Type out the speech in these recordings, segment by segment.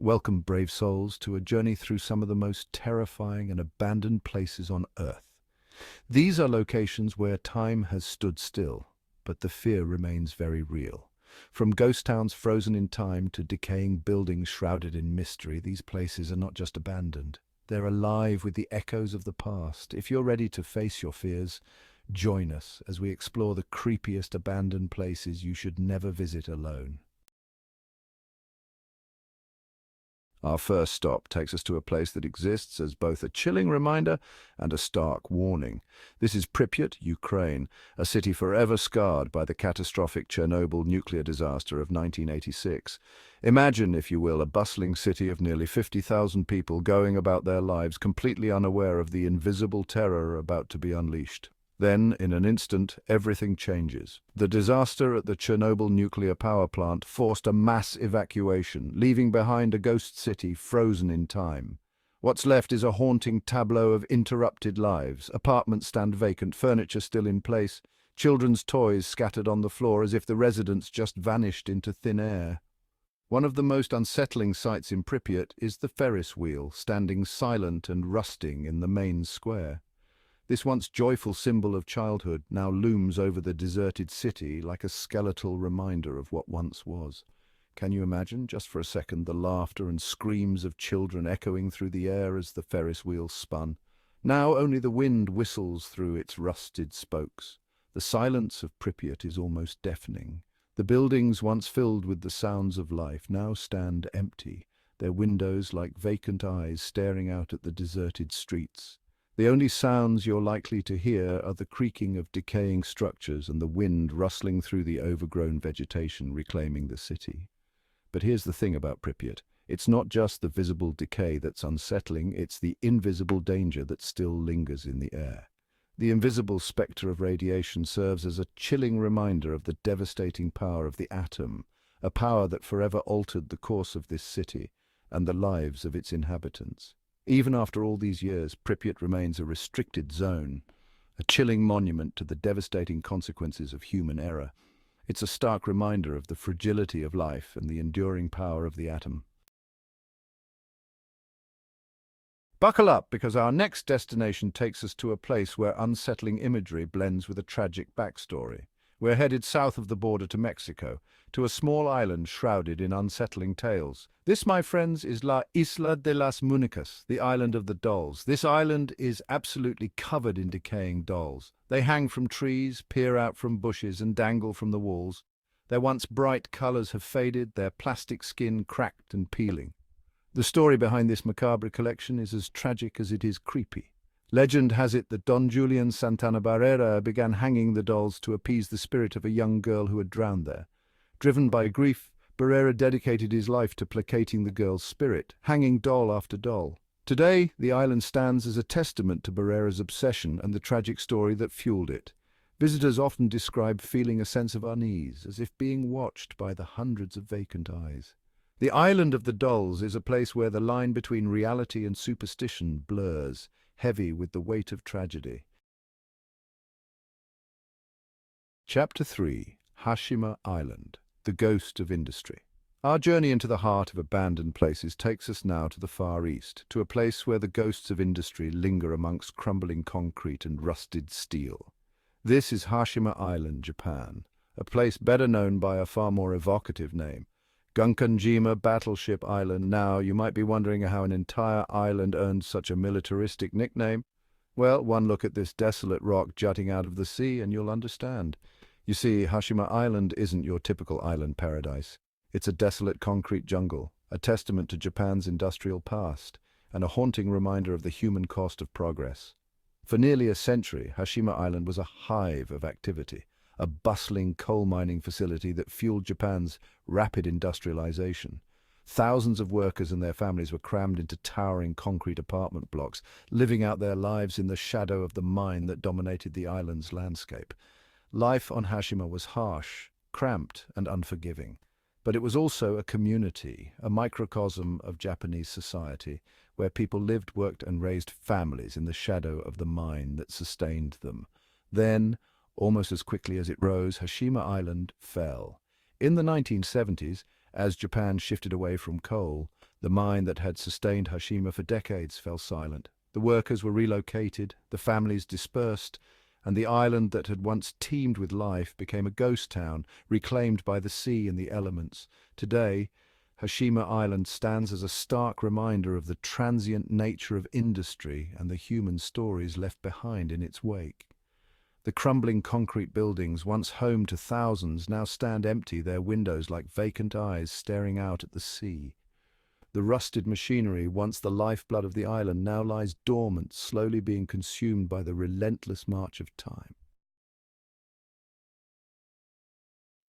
Welcome, brave souls, to a journey through some of the most terrifying and abandoned places on Earth. These are locations where time has stood still, but the fear remains very real. From ghost towns frozen in time to decaying buildings shrouded in mystery, these places are not just abandoned. They're alive with the echoes of the past. If you're ready to face your fears, join us as we explore the creepiest abandoned places you should never visit alone. Our first stop takes us to a place that exists as both a chilling reminder and a stark warning. This is Pripyat, Ukraine, a city forever scarred by the catastrophic Chernobyl nuclear disaster of 1986. Imagine, if you will, a bustling city of nearly 50,000 people going about their lives completely unaware of the invisible terror about to be unleashed. Then, in an instant, everything changes. The disaster at the Chernobyl nuclear power plant forced a mass evacuation, leaving behind a ghost city frozen in time. What's left is a haunting tableau of interrupted lives. Apartments stand vacant, furniture still in place, children's toys scattered on the floor as if the residents just vanished into thin air. One of the most unsettling sights in Pripyat is the Ferris wheel, standing silent and rusting in the main square. This once joyful symbol of childhood now looms over the deserted city like a skeletal reminder of what once was. Can you imagine, just for a second, the laughter and screams of children echoing through the air as the Ferris wheel spun? Now only the wind whistles through its rusted spokes. The silence of Pripyat is almost deafening. The buildings once filled with the sounds of life now stand empty, their windows like vacant eyes staring out at the deserted streets. The only sounds you're likely to hear are the creaking of decaying structures and the wind rustling through the overgrown vegetation reclaiming the city. But here's the thing about Pripyat. It's not just the visible decay that's unsettling, it's the invisible danger that still lingers in the air. The invisible spectre of radiation serves as a chilling reminder of the devastating power of the atom, a power that forever altered the course of this city and the lives of its inhabitants. Even after all these years, Pripyat remains a restricted zone, a chilling monument to the devastating consequences of human error. It's a stark reminder of the fragility of life and the enduring power of the atom. Buckle up, because our next destination takes us to a place where unsettling imagery blends with a tragic backstory. We're headed south of the border to Mexico, to a small island shrouded in unsettling tales. This, my friends, is La Isla de las Muñecas, the island of the dolls. This island is absolutely covered in decaying dolls. They hang from trees, peer out from bushes, and dangle from the walls. Their once bright colors have faded, their plastic skin cracked and peeling. The story behind this macabre collection is as tragic as it is creepy. Legend has it that Don Julian Santana Barrera began hanging the dolls to appease the spirit of a young girl who had drowned there. Driven by grief, Barrera dedicated his life to placating the girl's spirit, hanging doll after doll. Today, the island stands as a testament to Barrera's obsession and the tragic story that fueled it. Visitors often describe feeling a sense of unease, as if being watched by the hundreds of vacant eyes. The island of the dolls is a place where the line between reality and superstition blurs, heavy with the weight of tragedy. Chapter 3: Hashima Island, the Ghost of Industry. Our journey into the heart of abandoned places takes us now to the Far East, to a place where the ghosts of industry linger amongst crumbling concrete and rusted steel. This is Hashima Island, Japan, a place better known by a far more evocative name, Gunkanjima Battleship Island. Now, you might be wondering how an entire island earned such a militaristic nickname. Well, one look at this desolate rock jutting out of the sea and you'll understand. You see, Hashima Island isn't your typical island paradise. It's a desolate concrete jungle, a testament to Japan's industrial past, and a haunting reminder of the human cost of progress. For nearly a century, Hashima Island was a hive of activity, a bustling coal mining facility that fueled Japan's rapid industrialization. Thousands of workers and their families were crammed into towering concrete apartment blocks, living out their lives in the shadow of the mine that dominated the island's landscape. Life on Hashima was harsh, cramped, and unforgiving. But it was also a community, a microcosm of Japanese society, where people lived, worked, and raised families in the shadow of the mine that sustained them. Then, almost as quickly as it rose, Hashima Island fell. In the 1970s, as Japan shifted away from coal, The mine that had sustained Hiroshima for decades fell silent. The workers were relocated, the families dispersed, and the island that had once teemed with life became a ghost town, reclaimed by the sea and the elements. Today, Hiroshima Island stands as a stark reminder of the transient nature of industry and the human stories left behind in its wake. The crumbling concrete buildings, once home to thousands, now stand empty, their windows like vacant eyes staring out at the sea. The rusted machinery, once the lifeblood of the island, now lies dormant, slowly being consumed by the relentless march of time.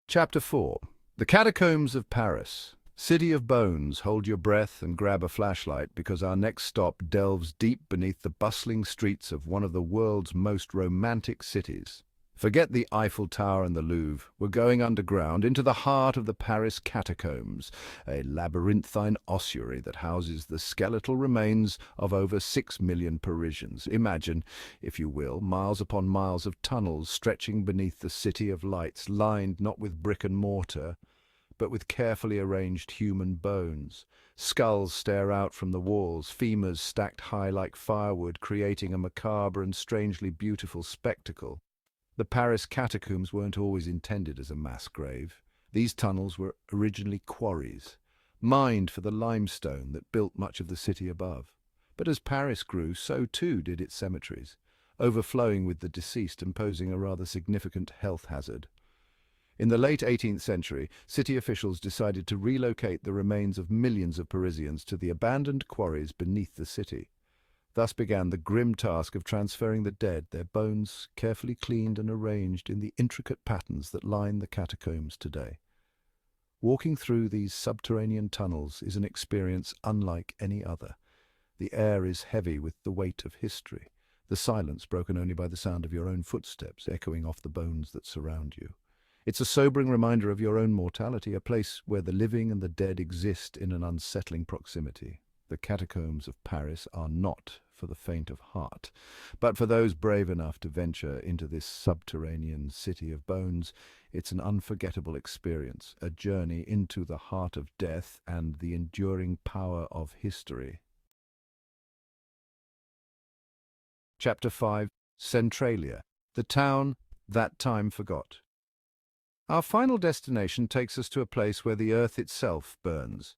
Chapter 4. The Catacombs of Paris. City of Bones, hold your breath and grab a flashlight because our next stop delves deep beneath the bustling streets of one of the world's most romantic cities. Forget the Eiffel Tower and the Louvre. We're going underground into the heart of the Paris catacombs, a labyrinthine ossuary that houses the skeletal remains of over 6 million Parisians. Imagine, if you will, miles upon miles of tunnels stretching beneath the City of Lights, lined not with brick and mortar, but with carefully arranged human bones. Skulls stare out from the walls, femurs stacked high like firewood, creating a macabre and strangely beautiful spectacle. The Paris catacombs weren't always intended as a mass grave. These tunnels were originally quarries, mined for the limestone that built much of the city above. But as Paris grew, so too did its cemeteries, overflowing with the deceased and posing a rather significant health hazard. In the late 18th century, city officials decided to relocate the remains of millions of Parisians to the abandoned quarries beneath the city. Thus began the grim task of transferring the dead, their bones carefully cleaned and arranged in the intricate patterns that line the catacombs today. Walking through these subterranean tunnels is an experience unlike any other. The air is heavy with the weight of history, the silence broken only by the sound of your own footsteps echoing off the bones that surround you. It's a sobering reminder of your own mortality, a place where the living and the dead exist in an unsettling proximity. The catacombs of Paris are not for the faint of heart, but for those brave enough to venture into this subterranean city of bones. It's an unforgettable experience, a journey into the heart of death and the enduring power of history. Chapter 5. Centralia, the town that time forgot. Our final destination takes us to a place where the earth itself burns.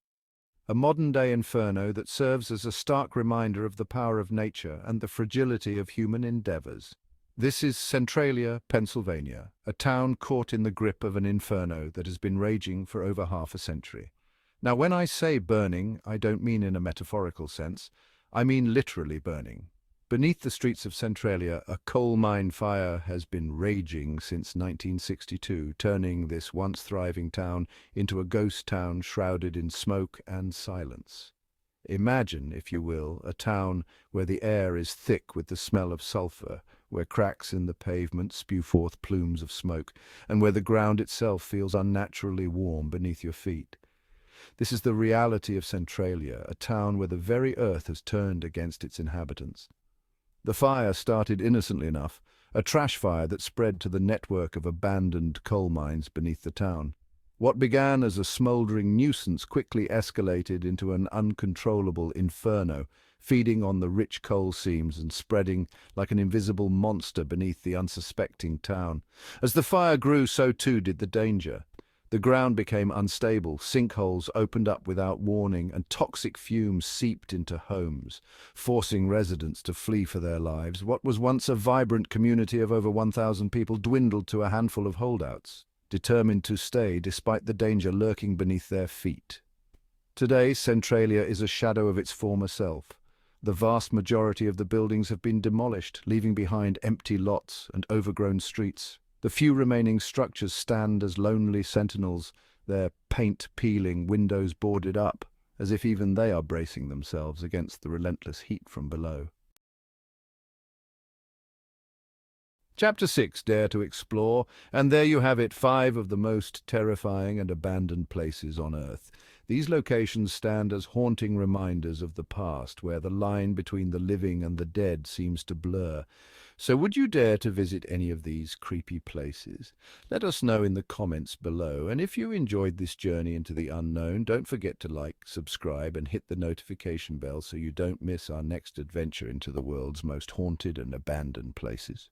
A modern-day inferno that serves as a stark reminder of the power of nature and the fragility of human endeavors. This is Centralia, Pennsylvania, a town caught in the grip of an inferno that has been raging for over half a century. Now, when I say burning, I don't mean in a metaphorical sense. I mean literally burning. Beneath the streets of Centralia, a coal mine fire has been raging since 1962, turning this once thriving town into a ghost town shrouded in smoke and silence. Imagine, if you will, a town where the air is thick with the smell of sulfur, where cracks in the pavement spew forth plumes of smoke, and where the ground itself feels unnaturally warm beneath your feet. This is the reality of Centralia, a town where the very earth has turned against its inhabitants. The fire started innocently enough, a trash fire that spread to the network of abandoned coal mines beneath the town. What began as a smouldering nuisance quickly escalated into an uncontrollable inferno, feeding on the rich coal seams and spreading like an invisible monster beneath the unsuspecting town. As the fire grew, so too did the danger. The ground became unstable, sinkholes opened up without warning, and toxic fumes seeped into homes, forcing residents to flee for their lives. What was once a vibrant community of over 1,000 people dwindled to a handful of holdouts, determined to stay despite the danger lurking beneath their feet. Today, Centralia is a shadow of its former self. The vast majority of the buildings have been demolished, leaving behind empty lots and overgrown streets. The few remaining structures stand as lonely sentinels, their paint peeling, windows boarded up, as if even they are bracing themselves against the relentless heat from below. Chapter 6, Dare to Explore, and there you have it, 5 of the most terrifying and abandoned places on Earth. These locations stand as haunting reminders of the past, where the line between the living and the dead seems to blur. So would you dare to visit any of these creepy places? Let us know in the comments below. And if you enjoyed this journey into the unknown, don't forget to like, subscribe, and hit the notification bell so you don't miss our next adventure into the world's most haunted and abandoned places.